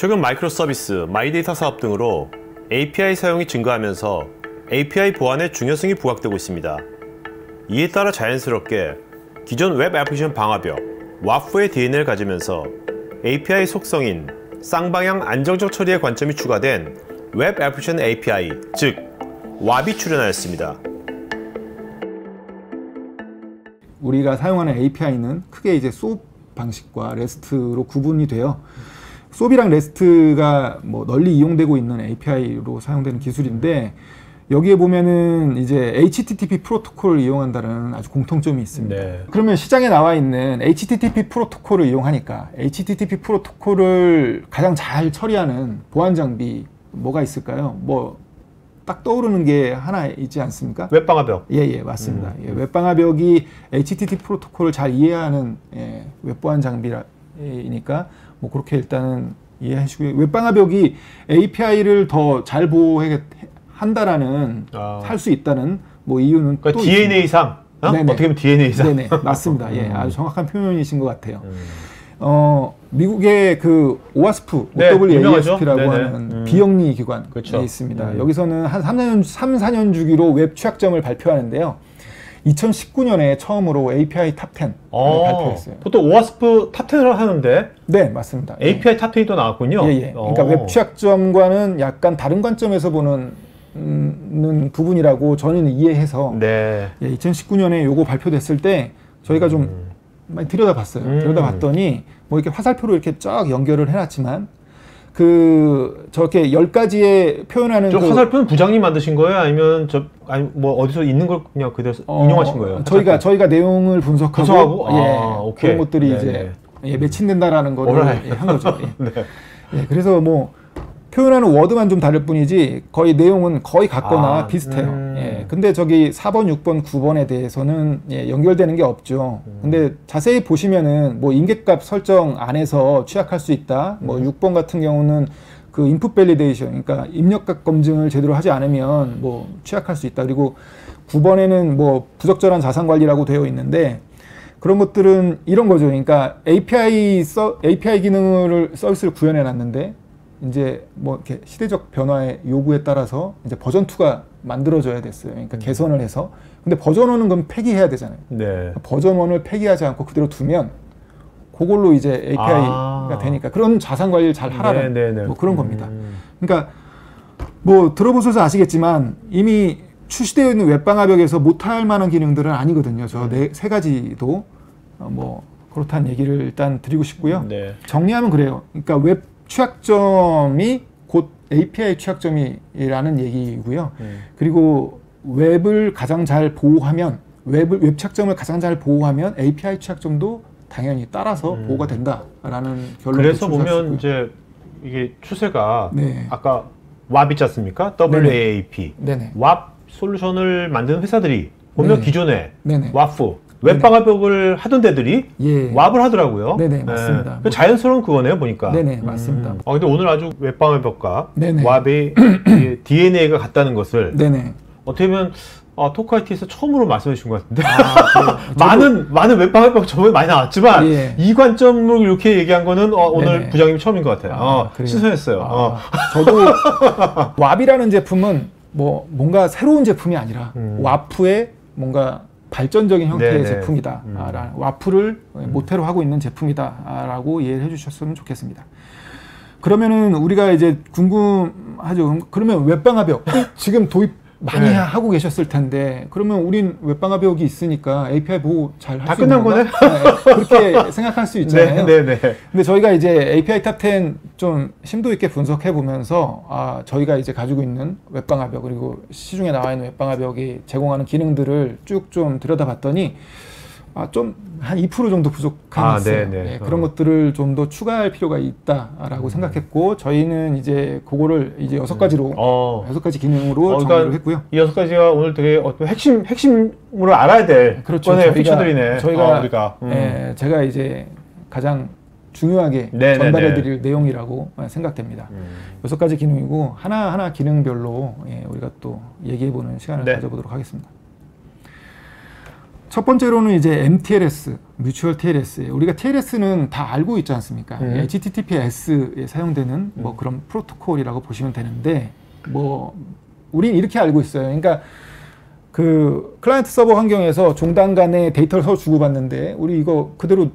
최근 마이크로 서비스, 마이데이터 사업 등으로 API 사용이 증가하면서 API 보안의 중요성이 부각되고 있습니다. 이에 따라 자연스럽게 기존 웹 애플리케이션 방화벽, WAF의 DNA를 가지면서 API 속성인 쌍방향 안정적 처리의 관점이 추가된 웹 애플리케이션 API, 즉 WAF이 출현하였습니다. 우리가 사용하는 API는 크게 이제 SOAP 방식과 REST로 구분이 돼요. SOAP이랑 REST가 뭐 널리 이용되고 있는 API로 사용되는 기술인데, 여기에 보면은 이제 HTTP 프로토콜을 이용한다는 아주 공통점이 있습니다. 네. 그러면 시장에 나와 있는 HTTP 프로토콜을 이용하니까 HTTP 프로토콜을 가장 잘 처리하는 보안 장비 뭐가 있을까요? 뭐 딱 떠오르는 게 하나 있지 않습니까? 웹방화벽. 예, 맞습니다. 예, 웹방화벽이 HTTP 프로토콜을 잘 이해하는 웹보안 장비니까 뭐 그렇게 일단은 이해해 주시고요. 웹방화벽이 API를 더 잘 보호한다라는 할 수 있다는 뭐 이유는 그러니까 또 DNA상 어떻게 보면 DNA상. 네네, 맞습니다. 예, 아주 정확한 표현이신 것 같아요. 미국의 그 OWASP, 네, OWASP라고 하는 비영리 기관에 그렇죠. 있습니다. 여기서는 한 3-4년 주기로 웹 취약점을 발표하는데요. 2019년에 처음으로 API 탑 10을 발표했어요. 보통 OWASP 탑 10을 하는데 네, 맞습니다. API 탑 10이 또 나왔군요. 예. 그러니까 웹 취약점과는 약간 다른 관점에서 보는 부분이라고 저는 이해해서 네. 2019년에 요거 발표됐을 때 저희가 좀 많이 들여다봤어요. 들여다봤더니 뭐 이렇게 화살표로 이렇게 쫙 연결을 해놨지만 저렇게 10가지의 표현하는 화살표는 부장님 만드신 거예요? 아니면 뭐 어디서 있는 걸 그냥 그대로 인용하신 거예요? 저희가 내용을 분석하고 그런 것들이 네네. 이제 매칭된다라는 거를 한 거죠. 네. 그래서 뭐 표현하는 워드만 좀 다를 뿐이지 거의 내용은 거의 같거나 비슷해요. 근데 저기 4번, 6번, 9번에 대해서는 연결되는 게 없죠. 근데 자세히 보시면은 뭐 임계값 설정 안에서 취약할 수 있다. 뭐 6번 같은 경우는 그 인풋 밸리데이션, 그러니까 입력값 검증을 제대로 하지 않으면 뭐 취약할 수 있다. 그리고 9번에는 뭐 부적절한 자산 관리라고 되어 있는데, 그런 것들은 이런 거죠. 그러니까 API 기능을 서비스를 구현해 놨는데 이제 뭐 이렇게 시대적 변화의 요구에 따라서 이제 버전 2가 만들어져야 됐어요. 그러니까 개선을 해서. 근데 버전 1은 그럼 폐기해야 되잖아요. 네. 버전 1을 폐기하지 않고 그대로 두면 그걸로 이제 API가 되니까 그런 자산 관리를 잘 하라는 뭐 그런 겁니다. 그러니까 뭐 들어보셔서 아시겠지만 이미 출시되어 있는 웹방화벽에서 못할 만한 기능들은 아니거든요. 저 세 가지도 뭐 그렇다는 얘기를 일단 드리고 싶고요. 정리하면 그래요. 그러니까 웹 취약점이 곧 API 취약점이라는 얘기고요. 그리고 웹을 가장 잘 보호하면 웹 취약점을 가장 잘 보호하면 API 취약점도 당연히 따라서 보호가 된다라는 결론을 그래서 보면 이제 이게 추세가 아까 WAP 있지 않습니까? WAAP. WAP 솔루션을 만드는 회사들이 보면 기존에 WAF 웹방화벽을 하던 데들이 WAP을 하더라고요. 맞습니다. 자연스러운 그거네요, 보니까. 맞습니다. 근데 오늘 아주 웹방화벽과 WAP의 DNA가 같다는 것을 어떻게 보면 토크IT에서 처음으로 말씀해 주신 것 같은데 많은 웹방화벽 저번에 많이 나왔지만 이 관점으로 이렇게 얘기한 거는 오늘 부장님이 처음인 것 같아요. 신선했어요. 저도 WAP이라는 제품은 뭐 뭔가 새로운 제품이 아니라 WAF의 뭔가 발전적인 형태의 제품이다. 와프를 모태로 하고 있는 제품이다. 라고 이해를 해주셨으면 좋겠습니다. 그러면은 우리가 이제 궁금하죠. 그러면 웹방화벽 지금 도입 많이 하고 계셨을 텐데, 그러면 우린 웹방화벽이 있으니까 API 보호 잘 할 수 있는 건가? 그렇게 생각할 수 있잖아요. 근데 저희가 이제 API 탑 10 좀 심도 있게 분석해 보면서 저희가 이제 가지고 있는 웹방화벽 그리고 시중에 나와 있는 웹방화벽이 제공하는 기능들을 쭉 좀 들여다봤더니 좀 한 2% 정도 부족함이 있어요. 그런 것들을 좀 더 추가할 필요가 있다라고 생각했고, 저희는 이제 그거를 이제 6가지 기능으로 정리를 했고요. 이 6가지가 오늘 되게 핵심으로 알아야 될 피처들이네. 저희가 제가 이제 가장 중요하게 전달해드릴 내용이라고 생각됩니다. 6가지 기능이고 하나하나 기능별로 우리가 또 얘기해보는 시간을 가져보도록 하겠습니다. 첫 번째로는 이제 MTLS, 뮤추얼 TLS. 우리가 TLS는 다 알고 있지 않습니까? HTTPS에 사용되는 뭐 그런 프로토콜이라고 보시면 되는데, 뭐 우린 이렇게 알고 있어요. 그러니까 그 클라이언트 서버 환경에서 종단 간에 데이터를 서로 주고받는데, 우리 이거 그대로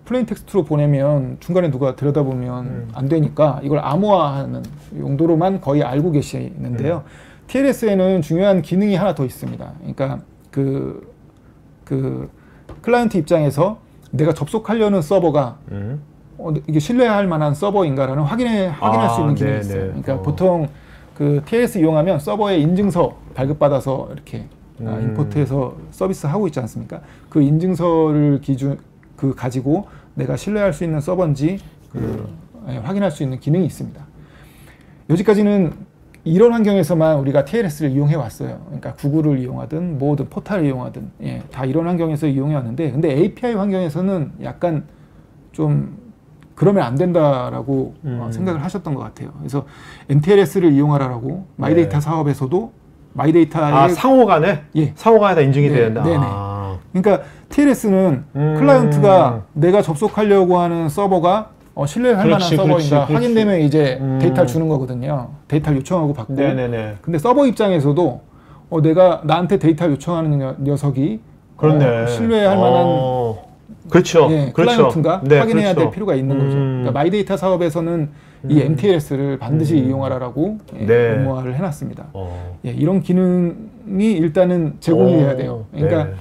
플레인 텍스트로 보내면 중간에 누가 들여다보면 안 되니까 이걸 암호화하는 용도로만 거의 알고 계시는데요. TLS에는 중요한 기능이 하나 더 있습니다. 그러니까 그 클라이언트 입장에서 내가 접속하려는 서버가 이게 신뢰할 만한 서버인가라는 확인할 수 있는 기능이 있어요. 그러니까 보통 그 TLS 이용하면 서버에 인증서 발급받아서 이렇게 임포트해서 서비스 하고 있지 않습니까? 그 인증서를 가지고 내가 신뢰할 수 있는 서버인지 확인할 수 있는 기능이 있습니다. 여기까지는 이런 환경에서만 우리가 TLS를 이용해 왔어요. 그러니까 구글을 이용하든 뭐든 포탈을 이용하든 다 이런 환경에서 이용해 왔는데, 근데 API 환경에서는 약간 좀 그러면 안 된다라고 생각을 하셨던 것 같아요. 그래서 MTLS를 이용하라고 마이데이터 사업에서도 마이데이터의 상호간에? 상호간에 다 인증이 돼야 된다. 네네. 그러니까 TLS는 클라이언트가 내가 접속하려고 하는 서버가 신뢰할 만한 서버인가 확인되면 이제 데이터를 주는 거거든요. 데이터를 요청하고 받고. 네네네. 근데 서버 입장에서도 내가 나한테 데이터를 요청하는 녀석이 신뢰할 만한 그렇죠. 클라이언트인가 확인해야 될 필요가 있는 거죠. 그러니까 마이데이터 사업에서는 이 MTLS를 반드시 이용하라고 업무화를 해놨습니다. 이런 기능이 일단은 제공이 돼야 돼요. 그러니까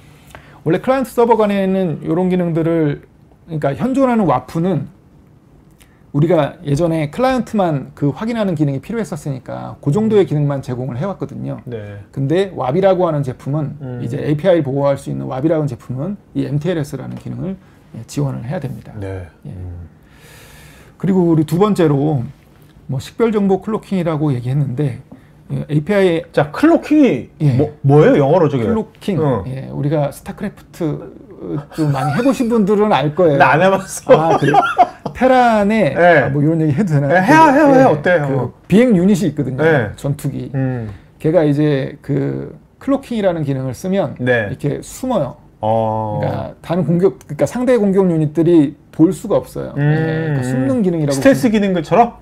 원래 클라이언트 서버 간에는 이런 기능들을, 그러니까 현존하는 와프는 우리가 예전에 클라이언트만 그 확인하는 기능이 필요했었으니까 그 정도의 기능만 제공을 해왔거든요. 근데 왑이라고 하는 제품은 이제 API를 보호할 수 있는 왑이라고 하는 제품은 이 MTLS라는 기능을 지원을 해야 됩니다. 그리고 우리 두 번째로 뭐 식별정보 클로킹이라고 얘기했는데, API 자, 클로킹이 뭐예요? 영어로 저게? 클로킹. 우리가 스타크래프트 좀 많이 해보신 분들은 알 거예요. 나 안 해봤어. 그래요? 테란에 뭐 이런 얘기 해도 되나요? 해요. 어때요? 그 비행 유닛이 있거든요. 전투기. 걔가 이제 그 클로킹이라는 기능을 쓰면 이렇게 숨어요. 그러니까 그러니까 상대 공격 유닛들이 볼 수가 없어요. 그러니까 숨는 기능이라고. 스텔스 기능들처럼?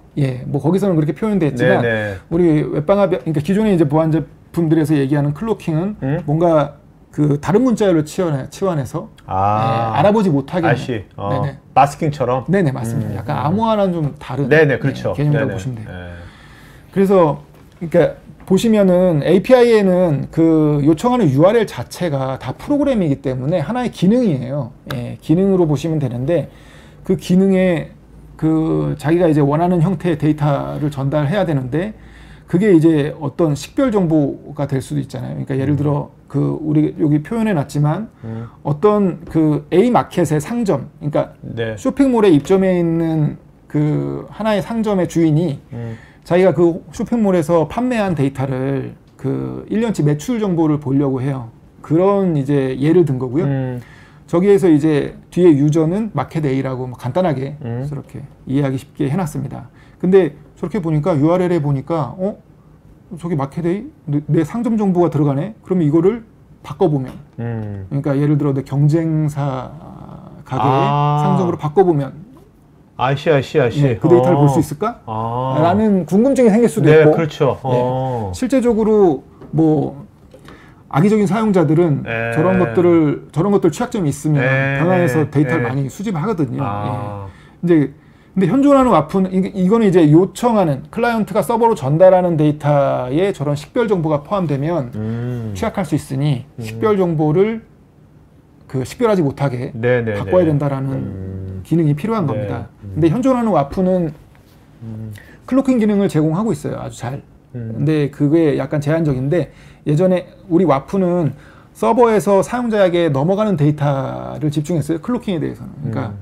뭐 거기서는 그렇게 표현돼 있지만 우리 웹방화벽, 그러니까 기존에 이제 보안 제품들에서 얘기하는 클로킹은 뭔가 그 다른 문자열로 치환해서 알아보지 못하게 하는. 마스킹처럼? 네네, 맞습니다. 약간 암호화랑 좀 다른 그렇죠. 개념이라고 보시면 돼요. 그래서 그러니까 보시면은 API에는 그 요청하는 URL 자체가 다 프로그램이기 때문에 하나의 기능이에요. 기능으로 보시면 되는데, 그 기능에 그 자기가 이제 원하는 형태의 데이터를 전달해야 되는데, 그게 이제 어떤 식별 정보가 될 수도 있잖아요. 그러니까 예를 들어 그 우리 여기 표현해 놨지만 어떤 그 A 마켓의 상점, 그러니까 쇼핑몰에 입점해 있는 그 하나의 상점의 주인이 자기가 그 쇼핑몰에서 판매한 데이터를 그 1년치 매출 정보를 보려고 해요. 그런 이제 예를 든 거고요. 저기에서 이제 뒤에 유저는 마켓 A라고 뭐 간단하게 저렇게 이해하기 쉽게 해놨습니다. 근데 저렇게 보니까 URL에 보니까 저기 마켓 A? 내 상점 정보가 들어가네? 그러면 이거를 바꿔보면, 그러니까 예를 들어 내 경쟁사 가게의 상점으로 바꿔보면 그 데이터를 볼 수 있을까? 라는 궁금증이 생길 수도 있고. 그렇죠. 실제적으로 뭐 악의적인 사용자들은 저런 것들 취약점이 있으면 변환해서 데이터를 많이 수집하거든요. 근데 현존하는 와프는 이거는 이제 요청하는 클라이언트가 서버로 전달하는 데이터에 저런 식별 정보가 포함되면 취약할 수 있으니 식별 정보를 그 식별하지 못하게 바꿔야 된다라는 기능이 필요한 겁니다. 근데 현존하는 와프는 클로킹 기능을 제공하고 있어요. 아주 잘. 근데 그게 약간 제한적인데, 예전에 우리 와프는 서버에서 사용자에게 넘어가는 데이터를 집중했어요. 클로킹에 대해서는. 그러니까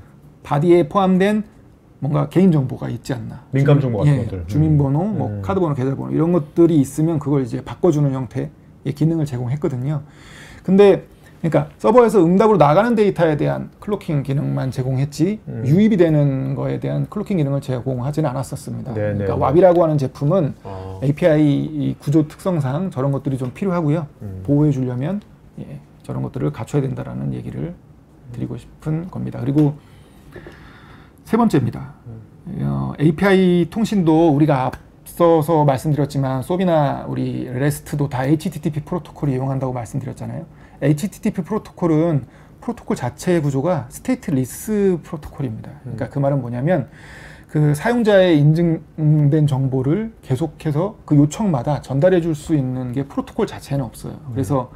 바디에 포함된 뭔가 개인정보가 있지 않나. 민감정보 같은 것들. 주민번호, 뭐 카드번호, 계좌번호 이런 것들이 있으면 그걸 이제 바꿔주는 형태의 기능을 제공했거든요. 근데 그러니까 서버에서 응답으로 나가는 데이터에 대한 클로킹 기능만 제공했지 유입이 되는 거에 대한 클로킹 기능을 제공하지는 않았었습니다. 그러니까 왑이라고 하는 제품은 API 구조 특성상 저런 것들이 좀 필요하고요. 보호해 주려면 저런 것들을 갖춰야 된다라는 얘기를 드리고 싶은 겁니다. 그리고 세 번째입니다. API 통신도 우리가 앞서서 말씀드렸지만 소비나 우리 REST도 다 HTTP 프로토콜을 이용한다고 말씀드렸잖아요. HTTP 프로토콜은 프로토콜 자체의 구조가 스테이트리스 프로토콜입니다. 그러니까 그 말은 뭐냐면 그 사용자의 인증된 정보를 계속해서 그 요청마다 전달해 줄 수 있는 게 프로토콜 자체는 없어요. 그래서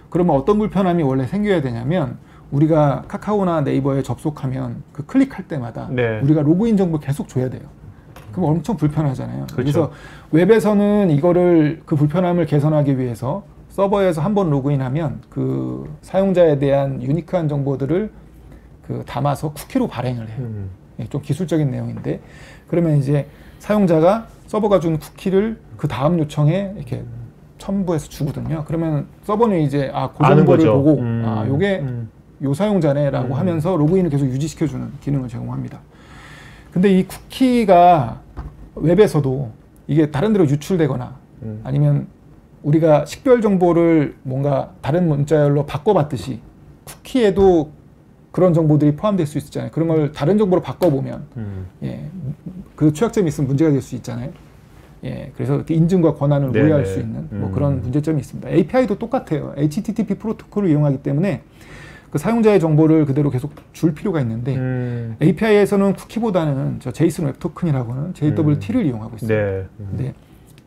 그러면 어떤 불편함이 원래 생겨야 되냐면 우리가 카카오나 네이버에 접속하면 그 클릭할 때마다 네. 우리가 로그인 정보 계속 줘야 돼요. 그럼 엄청 불편하잖아요. 그렇죠. 그래서 웹에서는 이거를 그 불편함을 개선하기 위해서 서버에서 한번 로그인하면 그 사용자에 대한 유니크한 정보들을 그 담아서 쿠키로 발행을 해요. 좀 기술적인 내용인데 그러면 이제 사용자가 서버가 준 쿠키를 그 다음 요청에 이렇게 첨부해서 주거든요. 그러면 서버는 이제 그 정보를 보고 요게 요 사용자네라고 하면서 로그인을 계속 유지시켜주는 기능을 제공합니다. 근데 이 쿠키가 웹에서도 이게 다른 데로 유출되거나 아니면 우리가 식별 정보를 뭔가 다른 문자열로 바꿔봤듯이 쿠키에도 그런 정보들이 포함될 수 있잖아요. 그런 걸 다른 정보로 바꿔보면 그 취약점이 있으면 문제가 될 수 있잖아요. 그래서 인증과 권한을 오해할 수 있는 뭐 그런 문제점이 있습니다. API도 똑같아요. HTTP 프로토콜을 이용하기 때문에 그 사용자의 정보를 그대로 계속 줄 필요가 있는데 API에서는 쿠키보다는 저 JSON 웹 토큰이라고 하는 JWT를 이용하고 있습니다. 근데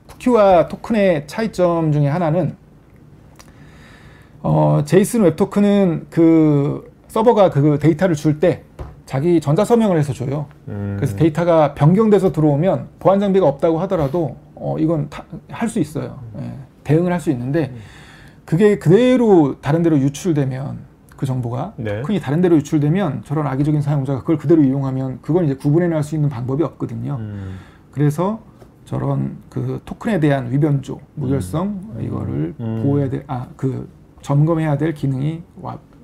쿠키와 토큰의 차이점 중에 하나는 JSON 웹 토큰은 그 서버가 그 데이터를 줄 때 자기 전자서명을 해서 줘요. 그래서 데이터가 변경돼서 들어오면 보안 장비가 없다고 하더라도 이건 할 수 있어요. 대응을 할 수 있는데 그게 그대로 다른 데로 유출되면 그 정보가 토큰이 다른 데로 유출되면 저런 악의적인 사용자가 그걸 그대로 이용하면 그걸 이제 구분해낼 수 있는 방법이 없거든요. 그래서 저런 그 토큰에 대한 위변조, 무결성 이거를 보호해야 될, 그 점검해야 될 기능이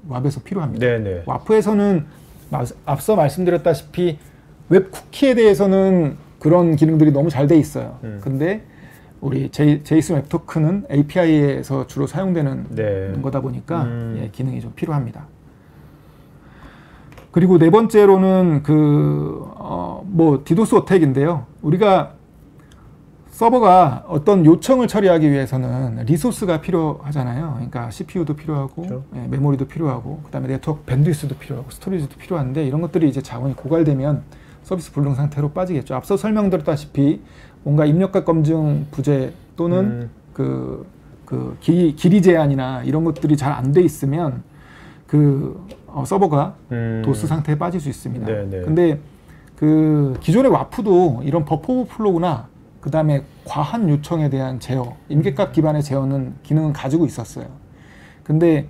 왑에서 필요합니다. 와프에서는 앞서 말씀드렸다시피 웹 쿠키에 대해서는 그런 기능들이 너무 잘 돼 있어요. 근데 우리 JSON 웹 토큰은 API에서 주로 사용되는 거다 보니까 기능이 좀 필요합니다. 그리고 네 번째로는 뭐 디도스 어택인데요. 우리가 서버가 어떤 요청을 처리하기 위해서는 리소스가 필요하잖아요. 그러니까 CPU도 필요하고 그렇죠. 메모리도 필요하고 그다음에 네트워크 밴드위스도 필요하고 스토리지도 필요한데 이런 것들이 이제 자원이 고갈되면 서비스 불능 상태로 빠지겠죠. 앞서 설명드렸다시피 뭔가 입력값 검증 부재 또는 길이 제한이나 이런 것들이 잘 안 돼 있으면 서버가 도스 상태에 빠질 수 있습니다. 근데 기존의 와프도 이런 버퍼 오버플로우나 그 다음에 과한 요청에 대한 제어, 임계값 기반의 제어는 기능은 가지고 있었어요. 근데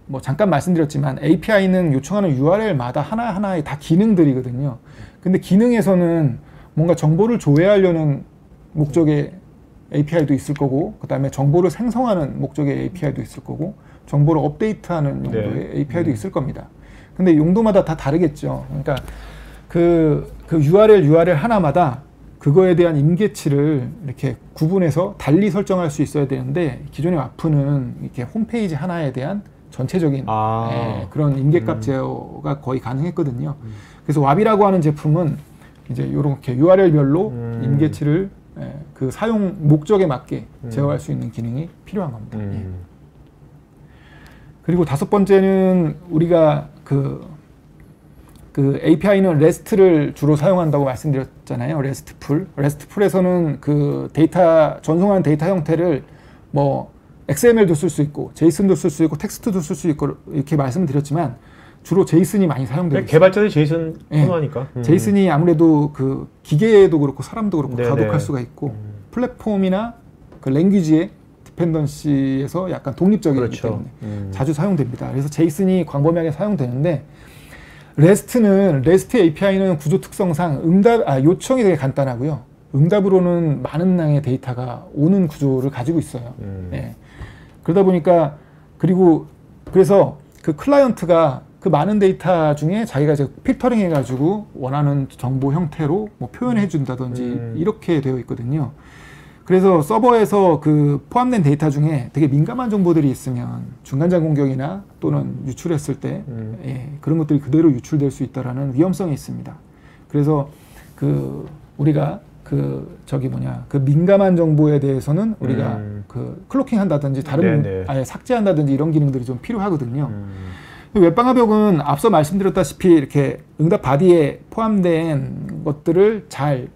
뭐 잠깐 말씀드렸지만 API는 요청하는 URL마다 하나하나의 다 기능들이거든요. 근데 기능에서는 뭔가 정보를 조회하려는 목적의 API도 있을 거고 그 다음에 정보를 생성하는 목적의 API도 있을 거고 정보를 업데이트하는 용도의 API도 있을 겁니다. 근데 용도마다 다 다르겠죠. 그러니까 그 URL 하나마다 그거에 대한 임계치를 이렇게 구분해서 달리 설정할 수 있어야 되는데 기존의 와프는 이렇게 홈페이지 하나에 대한 전체적인 그런 임계값 제어가 거의 가능했거든요. 그래서 왑이라고 하는 제품은 이제 이렇게 URL별로 임계치를 그 사용 목적에 맞게 제어할 수 있는 기능이 필요한 겁니다. 그리고 다섯 번째는 우리가 API는 REST를 주로 사용한다고 말씀드렸잖아요. REST풀에서는 전송하는 데이터 형태를 뭐 XML도 쓸 수 있고 JSON도 쓸 수 있고 텍스트도 쓸 수 있고 이렇게 말씀을 드렸지만 주로 JSON이 많이 사용되고 있어요. 개발자들이 JSON 선호하니까. JSON이 아무래도 기계도 그렇고 사람도 그렇고 가독할 수가 있고 플랫폼이나 랭귀지의 디펜던시에서 약간 독립적이기 때문에 자주 사용됩니다. 그래서 JSON이 광범위하게 사용되는데 REST API는 구조 특성상 요청이 되게 간단하고요. 응답으로는 많은 양의 데이터가 오는 구조를 가지고 있어요. 그러다 보니까 그래서 그 클라이언트가 그 많은 데이터 중에 자기가 이제 필터링 해가지고 원하는 정보 형태로 뭐 표현해 준다든지 이렇게 되어 있거든요. 그래서 서버에서 그 포함된 데이터 중에 되게 민감한 정보들이 있으면 중간자 공격이나 또는 유출했을 때 예, 그런 것들이 그대로 유출될 수 있다라는 위험성이 있습니다. 그래서 그 우리가 그 민감한 정보에 대해서는 우리가 그 클로킹 한다든지 다른 아예 삭제한다든지 이런 기능들이 좀 필요하거든요. 웹방화벽은 앞서 말씀드렸다시피 이렇게 응답 바디에 포함된 것들을 잘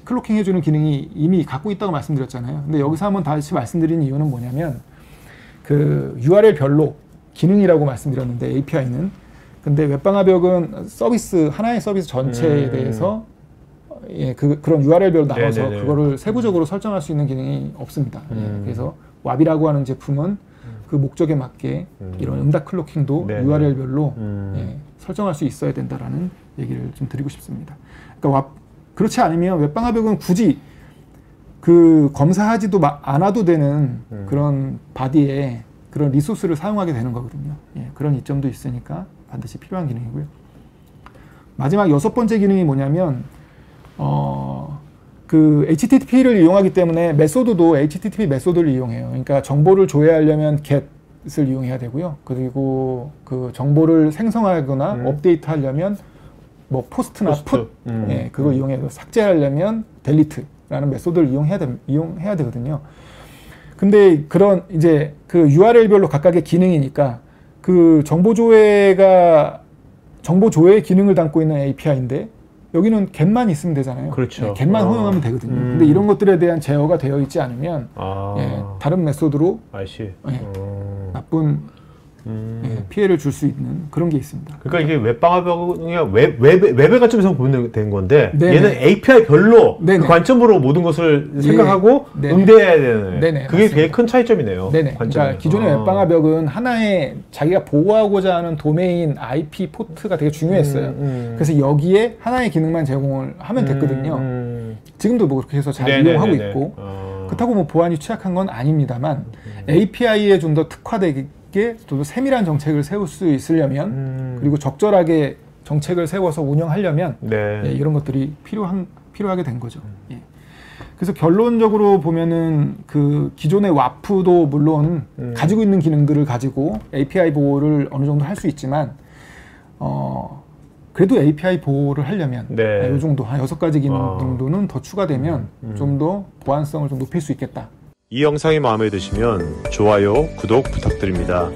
클로킹 해주는 기능이 이미 갖고 있다고 말씀드렸잖아요. 근데 여기서 한번 다시 말씀드리는 이유는 뭐냐면 그 URL별로 기능이라고 말씀드렸는데 API는 근데 웹방화벽은 서비스 하나의 서비스 전체에 대해서 예, 그런 URL별로 나눠서 그거를 세부적으로 설정할 수 있는 기능이 없습니다. 예, 그래서 왑이라고 하는 제품은 그 목적에 맞게 이런 응답 클로킹도 URL별로 예, 설정할 수 있어야 된다라는 얘기를 좀 드리고 싶습니다. 그러니까 그렇지 않으면 웹방화벽은 굳이 그 검사하지도 않아도 되는 그런 바디에 그런 리소스를 사용하게 되는 거거든요. 예, 그런 이점도 있으니까 반드시 필요한 기능이고요. 마지막 6번째 기능이 뭐냐면 그 HTTP를 이용하기 때문에 메소드도 HTTP 메소드를 이용해요. 그러니까 정보를 조회하려면 get을 이용해야 되고요. 그리고 그 정보를 생성하거나 업데이트하려면 뭐 포스트나 put 예, 그걸 이용해서 삭제하려면 delete라는 메소드를 이용해야 되거든요. 근데 그런 이제 그 URL별로 각각의 기능이니까 그 정보 조회 기능을 담고 있는 API인데 여기는 get만 있으면 되잖아요. 그렇죠. 네, get만 허용하면 되거든요. 근데 이런 것들에 대한 제어가 되어 있지 않으면 예, 다른 메소드로 예, 나쁜 예, 피해를 줄 수 있는 그런 게 있습니다. 그러니까 이게 웹방화벽은 웹의 관점에서 보면 되는 건데 네네. 얘는 API별로 그 관점으로 모든 것을 생각하고 응대해야 되는 그게 맞습니다. 되게 큰 차이점이네요. 그러니까 기존의 웹방화벽은 하나의 자기가 보호하고자 하는 도메인 IP 포트가 되게 중요했어요. 그래서 여기에 하나의 기능만 제공을 하면 됐거든요. 지금도 뭐 그렇게 해서 잘 이용하고 있고 그렇다고 뭐 보안이 취약한 건 아닙니다만 API에 좀 더 특화되게 또 세밀한 정책을 세울 수 있으려면 그리고 적절하게 정책을 세워서 운영하려면 예, 이런 것들이 필요하게 된 거죠. 예. 그래서 결론적으로 보면은 그 기존의 와프도 물론 가지고 있는 기능들을 가지고 API 보호를 어느 정도 할 수 있지만 그래도 API 보호를 하려면 이 정도 한 6가지 기능 정도는 더 추가되면 좀 더 보안성을 좀 높일 수 있겠다. 이 영상이 마음에 드시면 좋아요, 구독 부탁드립니다.